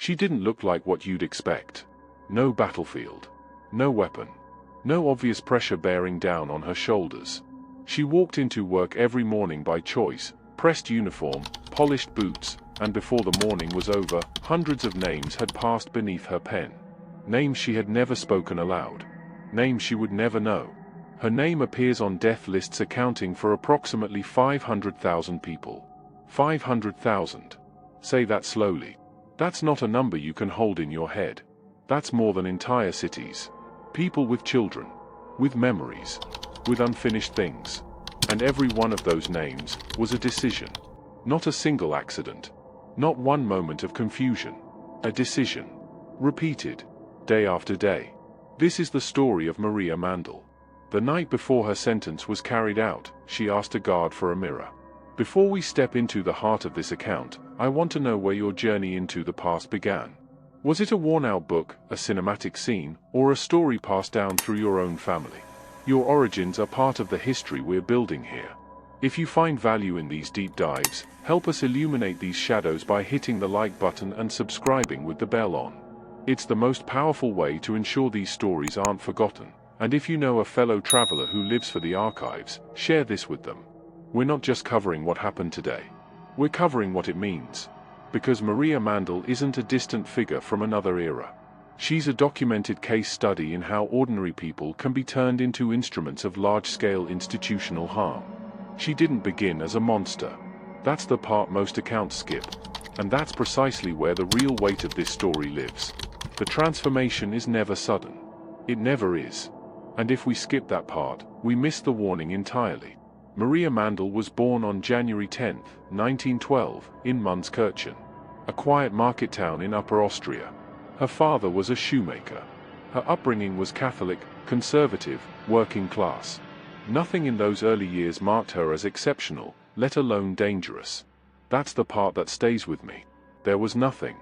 She didn't look like what you'd expect. No battlefield. No weapon. No obvious pressure bearing down on her shoulders. She walked into work every morning by choice, pressed uniform, polished boots, and before the morning was over, hundreds of names had passed beneath her pen. Names she had never spoken aloud. Names she would never know. Her name appears on death lists accounting for approximately 500,000 people. 500,000. Say that slowly. That's not a number you can hold in your head. That's more than entire cities. People with children. With memories. With unfinished things. And every one of those names was a decision. Not a single accident. Not one moment of confusion. A decision. Repeated. Day after day. This is the story of Maria Mandl. The night before her sentence was carried out, she asked a guard for a mirror. Before we step into the heart of this account, I want to know where your journey into the past began. Was it a worn-out book, a cinematic scene, or a story passed down through your own family? Your origins are part of the history we're building here. If you find value in these deep dives, help us illuminate these shadows by hitting the like button and subscribing with the bell on. It's the most powerful way to ensure these stories aren't forgotten, and if you know a fellow traveler who lives for the archives, share this with them. We're not just covering what happened today. We're covering what it means. Because Maria Mandl isn't a distant figure from another era. She's a documented case study in how ordinary people can be turned into instruments of large-scale institutional harm. She didn't begin as a monster. That's the part most accounts skip. And that's precisely where the real weight of this story lives. The transformation is never sudden. It never is. And if we skip that part, we miss the warning entirely. Maria Mandl was born on January 10, 1912, in Mundskirchen, a quiet market town in Upper Austria. Her father was a shoemaker. Her upbringing was Catholic, conservative, working class. Nothing in those early years marked her as exceptional, let alone dangerous. That's the part that stays with me. There was nothing.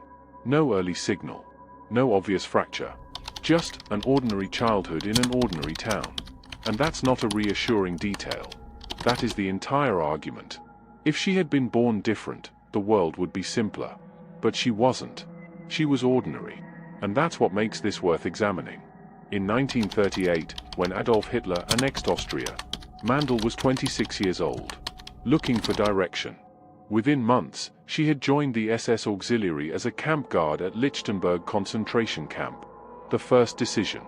No early signal. No obvious fracture. Just an ordinary childhood in an ordinary town. And that's not a reassuring detail. That is the entire argument. If she had been born different, the world would be simpler. But she wasn't. She was ordinary. And that's what makes this worth examining. In 1938, when Adolf Hitler annexed Austria, Mandl was 26 years old. Looking for direction. Within months, she had joined the SS auxiliary as a camp guard at Lichtenberg concentration camp. The first decision.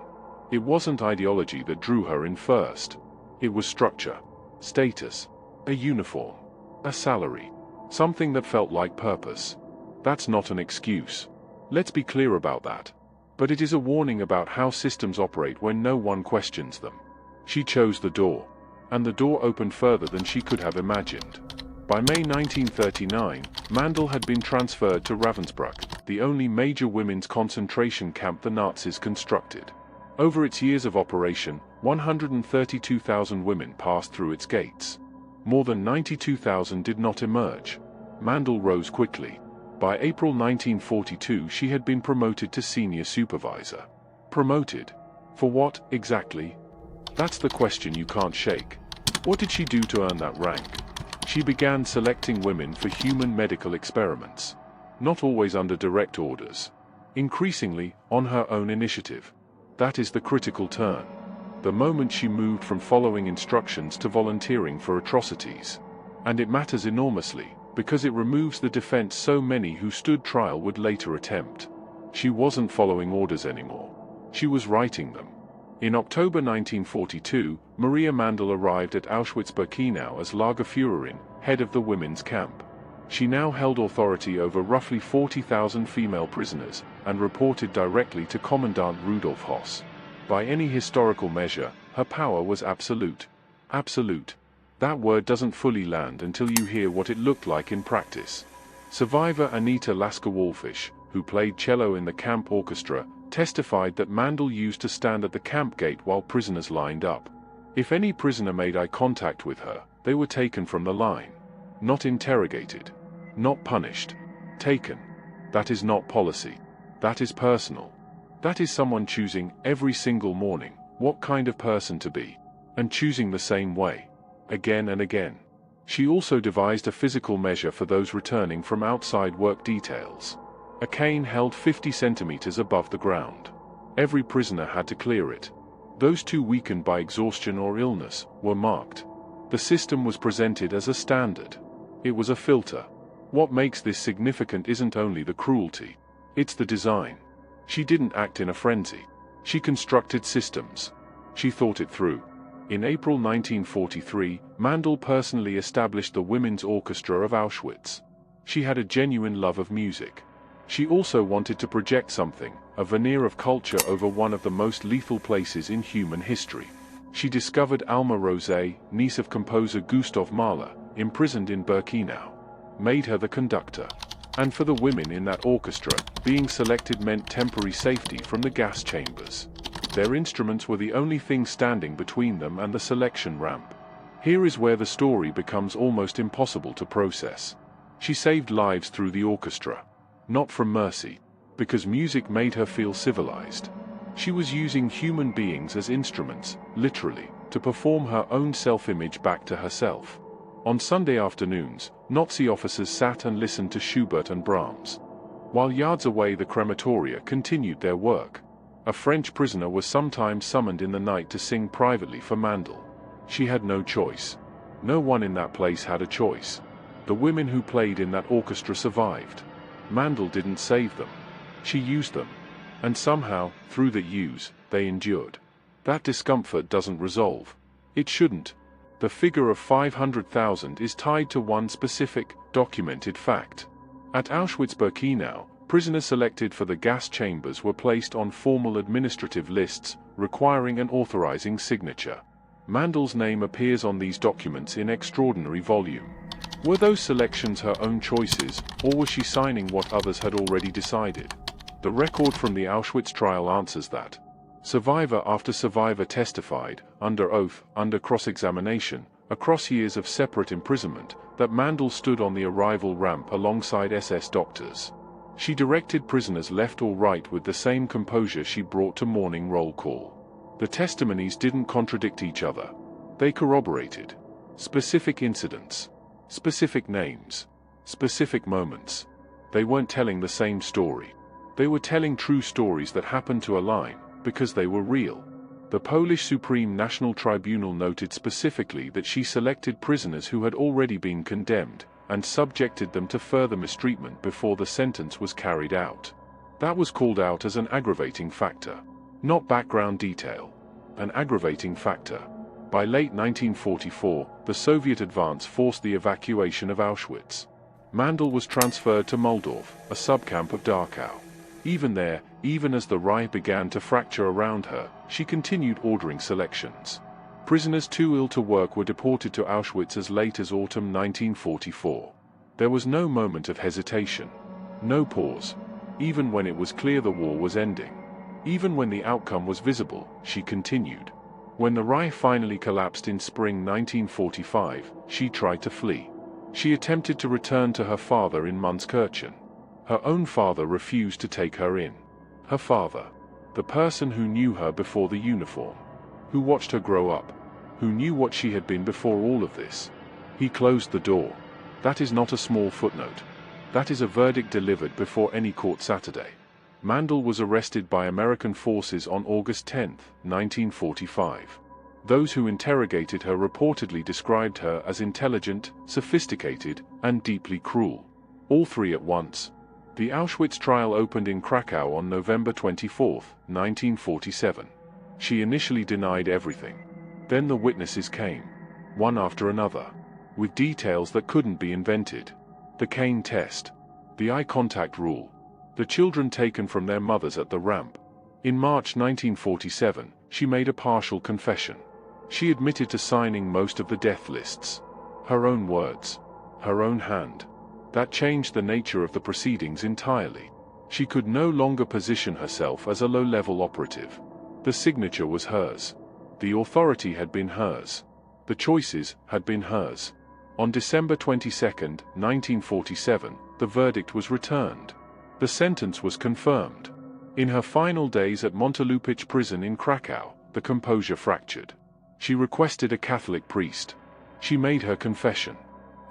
It wasn't ideology that drew her in first. It was structure. Status. A uniform. A salary. Something that felt like purpose. That's not an excuse. Let's be clear about that. But it is a warning about how systems operate when no one questions them. She chose the door. And the door opened further than she could have imagined. By May 1939, Mandl had been transferred to Ravensbrück, the only major women's concentration camp the Nazis constructed. Over its years of operation, 132,000 women passed through its gates. More than 92,000 did not emerge. Mandl rose quickly. By April 1942 she had been promoted to senior supervisor. Promoted? For what, exactly? That's the question you can't shake. What did she do to earn that rank? She began selecting women for human medical experiments. Not always under direct orders. Increasingly, on her own initiative. That is the critical turn. The moment she moved from following instructions to volunteering for atrocities. And it matters enormously, because it removes the defense so many who stood trial would later attempt. She wasn't following orders anymore. She was writing them. In October 1942, Maria Mandl arrived at Auschwitz-Birkenau as Lagerführerin, head of the women's camp. She now held authority over roughly 40,000 female prisoners, and reported directly to Commandant Rudolf Höss. By any historical measure, her power was absolute. Absolute. That word doesn't fully land until you hear what it looked like in practice. Survivor Anita Lasker-Wallfisch, who played cello in the camp orchestra, testified that Mandl used to stand at the camp gate while prisoners lined up. If any prisoner made eye contact with her, they were taken from the line. Not interrogated. Not punished. Taken. That is not policy. That is personal. That is someone choosing, every single morning, what kind of person to be. And choosing the same way. Again and again. She also devised a physical measure for those returning from outside work details. A cane held 50 centimeters above the ground. Every prisoner had to clear it. Those too weakened by exhaustion or illness were marked. The system was presented as a standard. It was a filter. What makes this significant isn't only the cruelty. It's the design. She didn't act in a frenzy. She constructed systems. She thought it through. In April 1943, Mandl personally established the Women's Orchestra of Auschwitz. She had a genuine love of music. She also wanted to project something, a veneer of culture over one of the most lethal places in human history. She discovered Alma Rosé, niece of composer Gustav Mahler, imprisoned in Birkenau. Made her the conductor. And for the women in that orchestra, being selected meant temporary safety from the gas chambers. Their instruments were the only thing standing between them and the selection ramp. Here is where the story becomes almost impossible to process. She saved lives through the orchestra. Not from mercy. Because music made her feel civilized. She was using human beings as instruments, literally, to perform her own self-image back to herself. On Sunday afternoons, Nazi officers sat and listened to Schubert and Brahms. While yards away the crematoria continued their work. A French prisoner was sometimes summoned in the night to sing privately for Mandl. She had no choice. No one in that place had a choice. The women who played in that orchestra survived. Mandl didn't save them. She used them. And somehow, through that use, they endured. That discomfort doesn't resolve. It shouldn't. The figure of 500,000 is tied to one specific, documented fact. At Auschwitz-Birkenau, prisoners selected for the gas chambers were placed on formal administrative lists, requiring an authorizing signature. Mandl's name appears on these documents in extraordinary volume. Were those selections her own choices, or was she signing what others had already decided? The record from the Auschwitz trial answers that. Survivor after survivor testified, under oath, under cross-examination, across years of separate imprisonment, that Mandl stood on the arrival ramp alongside SS doctors. She directed prisoners left or right with the same composure she brought to morning roll call. The testimonies didn't contradict each other. They corroborated. Specific incidents. Specific names. Specific moments. They weren't telling the same story. They were telling true stories that happened to align, because they were real. The Polish Supreme National Tribunal noted specifically that she selected prisoners who had already been condemned, and subjected them to further mistreatment before the sentence was carried out. That was called out as an aggravating factor. Not background detail. An aggravating factor. By late 1944, the Soviet advance forced the evacuation of Auschwitz. Mandl was transferred to Moldov, a subcamp of Dachau. Even there, even as the Reich began to fracture around her, she continued ordering selections. Prisoners too ill to work were deported to Auschwitz as late as autumn 1944. There was no moment of hesitation. No pause. Even when it was clear the war was ending. Even when the outcome was visible, she continued. When the Reich finally collapsed in spring 1945, she tried to flee. She attempted to return to her father in Munskirchen. Her own father refused to take her in. Her father. The person who knew her before the uniform. Who watched her grow up. Who knew what she had been before all of this. He closed the door. That is not a small footnote. That is a verdict delivered before any court Saturday. Mandl was arrested by American forces on August 10, 1945. Those who interrogated her reportedly described her as intelligent, sophisticated, and deeply cruel. All three at once. The Auschwitz trial opened in Kraków on November 24, 1947. She initially denied everything. Then the witnesses came. One after another. With details that couldn't be invented. The cane test. The eye contact rule. The children taken from their mothers at the ramp. In March 1947, she made a partial confession. She admitted to signing most of the death lists. Her own words. Her own hand. That changed the nature of the proceedings entirely. She could no longer position herself as a low-level operative. The signature was hers. The authority had been hers. The choices had been hers. On December 22, 1947, the verdict was returned. The sentence was confirmed. In her final days at Montelupich prison in Kraków, the composure fractured. She requested a Catholic priest. She made her confession.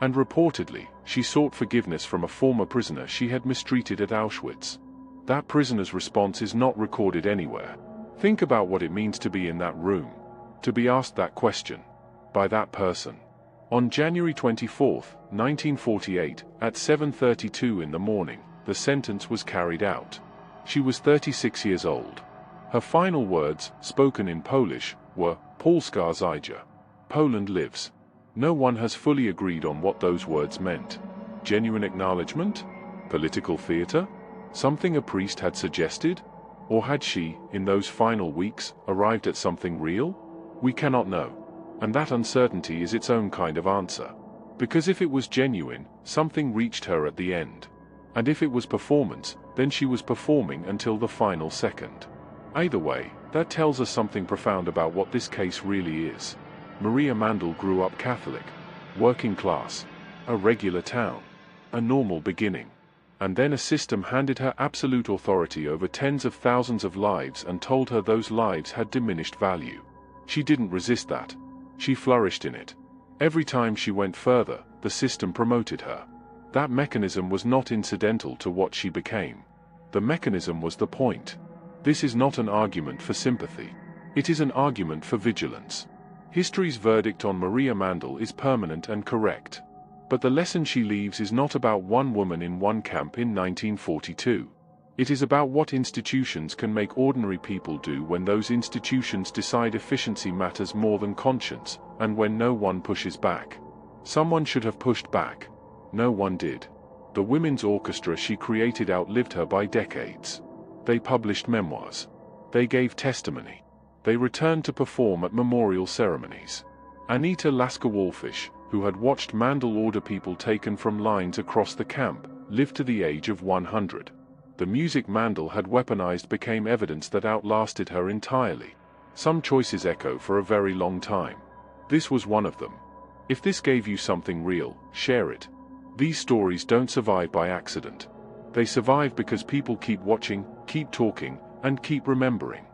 And reportedly, she sought forgiveness from a former prisoner she had mistreated at Auschwitz. That prisoner's response is not recorded anywhere. Think about what it means to be in that room, to be asked that question by that person. On January 24, 1948, at 7:32 in the morning, the sentence was carried out. She was 36 years old. Her final words, spoken in Polish, were, Polska żyje. Poland lives. No one has fully agreed on what those words meant. Genuine acknowledgement? Political theater? Something a priest had suggested? Or had she, in those final weeks, arrived at something real? We cannot know. And that uncertainty is its own kind of answer. Because if it was genuine, something reached her at the end. And if it was performance, then she was performing until the final second. Either way, that tells us something profound about what this case really is. Maria Mandl grew up Catholic, working class, a regular town, a normal beginning. And then a system handed her absolute authority over tens of thousands of lives and told her those lives had diminished value. She didn't resist that. She flourished in it. Every time she went further, the system promoted her. That mechanism was not incidental to what she became. The mechanism was the point. This is not an argument for sympathy. It is an argument for vigilance. History's verdict on Maria Mandl is permanent and correct. But the lesson she leaves is not about one woman in one camp in 1942. It is about what institutions can make ordinary people do when those institutions decide efficiency matters more than conscience, and when no one pushes back. Someone should have pushed back. No one did. The women's orchestra she created outlived her by decades. They published memoirs. They gave testimony. They returned to perform at memorial ceremonies. Anita Lasker-Wallfish, who had watched Mandl order people taken from lines across the camp, lived to the age of 100. The music Mandl had weaponized became evidence that outlasted her entirely. Some choices echo for a very long time. This was one of them. If this gave you something real, share it. These stories don't survive by accident. They survive because people keep watching, keep talking, and keep remembering.